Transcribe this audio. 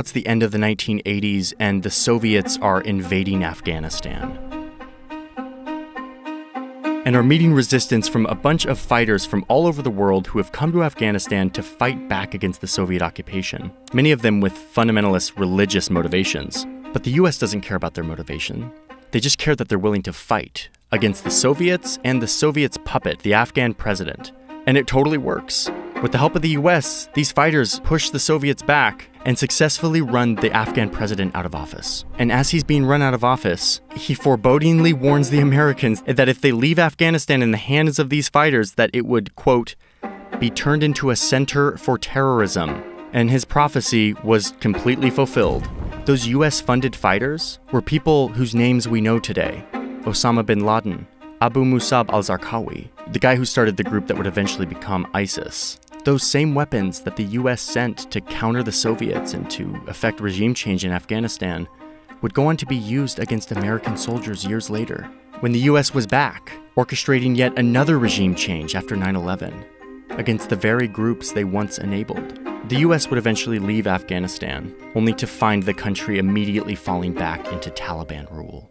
It's the end of the 1980s, and the Soviets are invading Afghanistan and are meeting resistance from a bunch of fighters from all over the world who have come to Afghanistan to fight back against the Soviet occupation, many of them with fundamentalist religious motivations. But the US doesn't care about their motivation. They just care that they're willing to fight against the Soviets and the Soviets' puppet, the Afghan president. And it totally works. With the help of the US, these fighters push the Soviets back and successfully run the Afghan president out of office. And as he's being run out of office, he forebodingly warns the Americans that if they leave Afghanistan in the hands of these fighters, that it would, quote, be turned into a center for terrorism. And his prophecy was completely fulfilled. Those US-funded fighters were people whose names we know today. Osama bin Laden, Abu Musab al-Zarqawi, the guy who started the group that would eventually become ISIS. Those same weapons that the US sent to counter the Soviets and to effect regime change in Afghanistan would go on to be used against American soldiers years later, when the US was back, orchestrating yet another regime change after 9/11, against the very groups they once enabled. The US would eventually leave Afghanistan, only to find the country immediately falling back into Taliban rule.